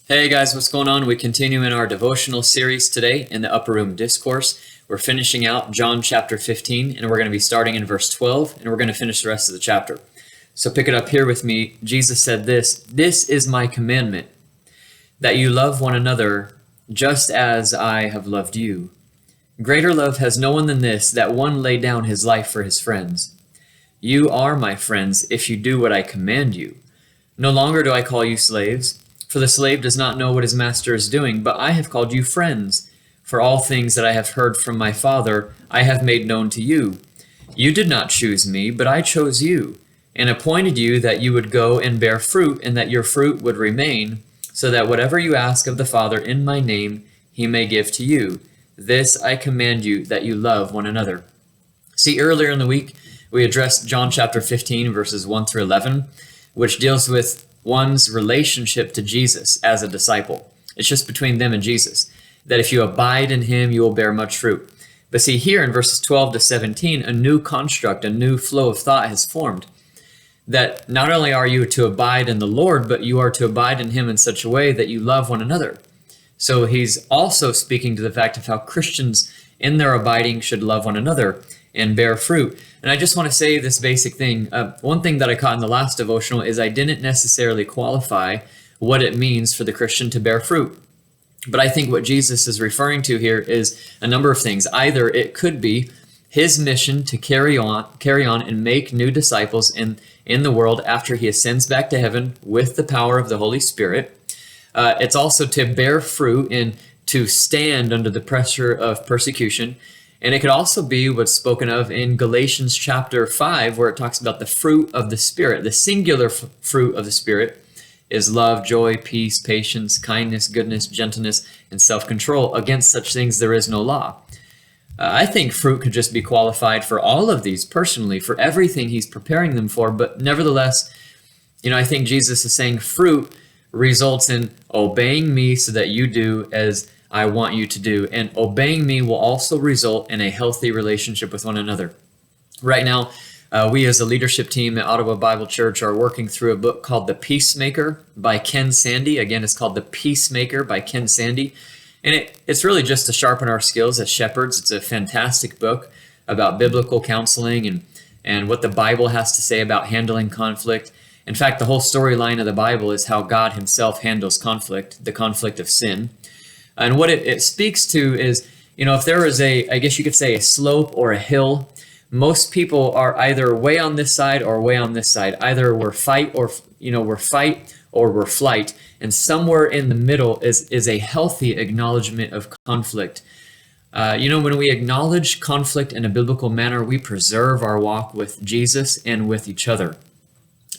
Hey guys, what's going on? We continue in our devotional series today in the Upper Room Discourse. We're finishing out John chapter 15, and we're going to be starting in verse 12, and we're going to finish the rest of the chapter. So pick it up here with me. Jesus said this is my commandment, that you love one another just as I have loved you. Greater love has no one than this, that one lay down his life for his friends. You are my friends if you do what I command you. No longer do I call you slaves, for the slave does not know what his master is doing, but I have called you friends. For all things that I have heard from my Father, I have made known to you. You did not choose me, but I chose you, and appointed you that you would go and bear fruit, and that your fruit would remain, so that whatever you ask of the Father in my name, he may give to you. This I command you, that you love one another. See, earlier in the week, we addressed John chapter 15, verses 1 through 11, which deals with one's relationship to Jesus as a disciple. It's just between them and Jesus, that if you abide in him, you will bear much fruit. But see, here in verses 12 to 17, a new construct, a new flow of thought has formed, that not only are you to abide in the Lord, but you are to abide in him in such a way that you love one another. So he's also speaking to the fact of how Christians in their abiding should love one another and bear fruit. And I just want to say this basic thing. One thing that I caught in the last devotional is I didn't necessarily qualify what it means for the Christian to bear fruit. But I think what Jesus is referring to here is a number of things. Either it could be his mission to carry on and make new disciples in the world after he ascends back to heaven with the power of the Holy Spirit. It's also to bear fruit and to stand under the pressure of persecution. And it could also be what's spoken of in Galatians chapter 5, where it talks about the fruit of the Spirit. The singular fruit of the Spirit is love, joy, peace, patience, kindness, goodness, gentleness, and self-control. Against such things there is no law. I think fruit could just be qualified for all of these personally, for everything he's preparing them for. But nevertheless, I think Jesus is saying fruit results in obeying me so that you do as I want you to do. And obeying me will also result in a healthy relationship with one another. Right now, we as a leadership team at Ottawa Bible Church are working through a book called The Peacemaker by Ken Sande. Again, it's called The Peacemaker by Ken Sande. And it's really just to sharpen our skills as shepherds. It's a fantastic book about biblical counseling and what the Bible has to say about handling conflict. In fact, the whole storyline of the Bible is how God himself handles conflict, the conflict of sin. And what it speaks to is, if there is I guess you could say a slope or a hill, most people are either way on this side or way on this side. Either we're fight or we're flight. And somewhere in the middle is a healthy acknowledgement of conflict. When we acknowledge conflict in a biblical manner, we preserve our walk with Jesus and with each other.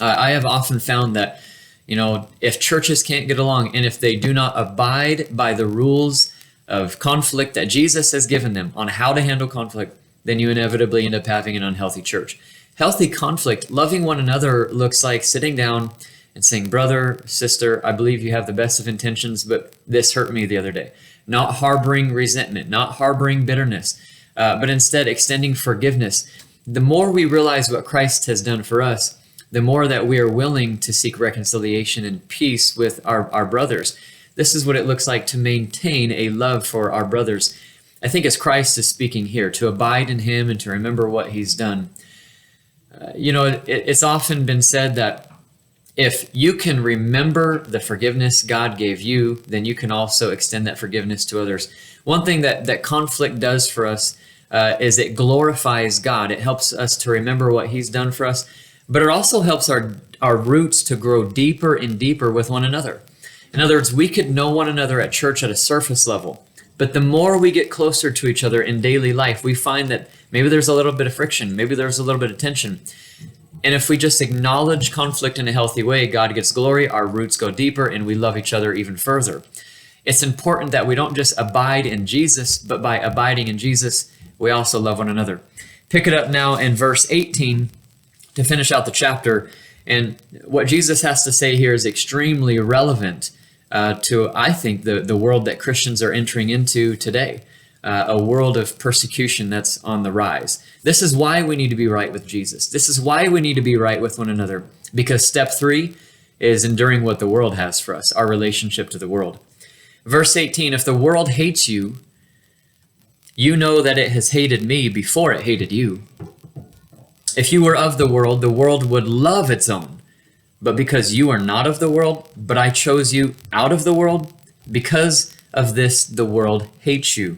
I have often found that if churches can't get along and if they do not abide by the rules of conflict that Jesus has given them on how to handle conflict, then you inevitably end up having an unhealthy church. Healthy conflict, loving one another, looks like sitting down and saying, brother, sister, I believe you have the best of intentions, but this hurt me the other day. Not harboring resentment, not harboring bitterness, but instead extending forgiveness. The more we realize what Christ has done for us, the more that we are willing to seek reconciliation and peace with our brothers. This is what it looks like to maintain a love for our brothers. I think as Christ is speaking here, to abide in him and to remember what he's done. It's often been said that if you can remember the forgiveness God gave you, then you can also extend that forgiveness to others. One thing that conflict does for us is it glorifies God. It helps us to remember what he's done for us. But it also helps our roots to grow deeper and deeper with one another. In other words, we could know one another at church at a surface level, but the more we get closer to each other in daily life, we find that maybe there's a little bit of friction, maybe there's a little bit of tension. And if we just acknowledge conflict in a healthy way, God gets glory, our roots go deeper, and we love each other even further. It's important that we don't just abide in Jesus, but by abiding in Jesus, we also love one another. Pick it up now in verse 18. To finish out the chapter, and what Jesus has to say here is extremely relevant to, I think, the world that Christians are entering into today, a world of persecution that's on the rise. This is why we need to be right with Jesus. This is why we need to be right with one another, because step 3 is enduring what the world has for us, our relationship to the world. Verse 18, if the world hates you, you know that it has hated me before it hated you. If you were of the world would love its own. But because you are not of the world, but I chose you out of the world, because of this the world hates you.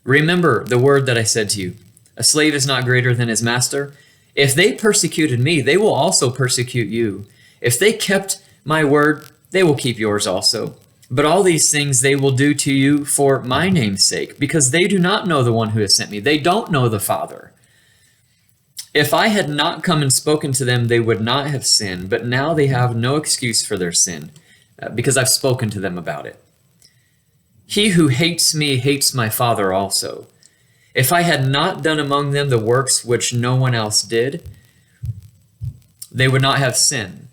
Remember the word that I said to you, a slave is not greater than his master. If they persecuted me, they will also persecute you. If they kept my word, they will keep yours also. But all these things they will do to you for my name's sake, because they do not know the one who has sent me. They don't know the Father. If I had not come and spoken to them, they would not have sinned. But now they have no excuse for their sin, because I've spoken to them about it. He who hates me hates my Father also. If I had not done among them the works which no one else did, they would not have sinned.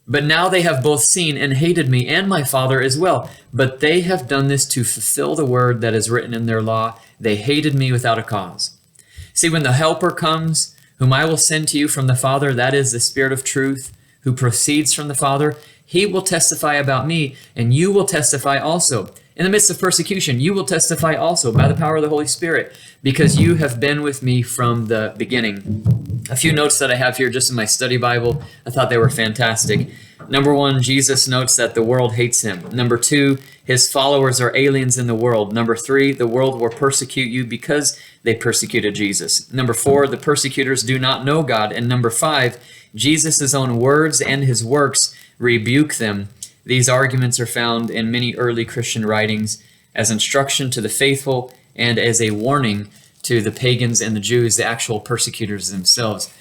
But now they have both seen and hated me and my Father as well. But they have done this to fulfill the word that is written in their law. They hated me without a cause. See, when the Helper comes, whom I will send to you from the Father, that is the Spirit of truth, who proceeds from the Father, he will testify about me, and you will testify also. In the midst of persecution, you will testify also by the power of the Holy Spirit, because you have been with me from the beginning. A few notes that I have here just in my study Bible, I thought they were fantastic. Number 1, Jesus notes that the world hates him. Number 2, his followers are aliens in the world. Number 3, the world will persecute you because they persecuted Jesus. Number 4, the persecutors do not know God. And number 5, Jesus' own words and his works rebuke them. These arguments are found in many early Christian writings as instruction to the faithful and as a warning to the pagans and the Jews, the actual persecutors themselves.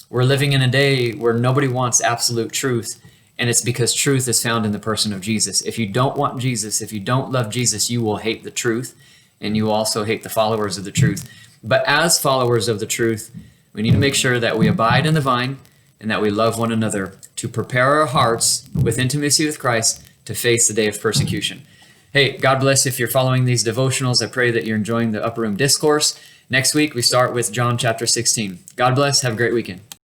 We're living in a day where nobody wants absolute truth, and it's because truth is found in the person of Jesus. If you don't want Jesus, if you don't love Jesus, you will hate the truth, and you will also hate the followers of the truth. But as followers of the truth, we need to make sure that we abide in the vine and that we love one another to prepare our hearts with intimacy with Christ to face the day of persecution. Hey, God bless if you're following these devotionals. I pray that you're enjoying the Upper Room Discourse. Next week, we start with John chapter 16. God bless. Have a great weekend.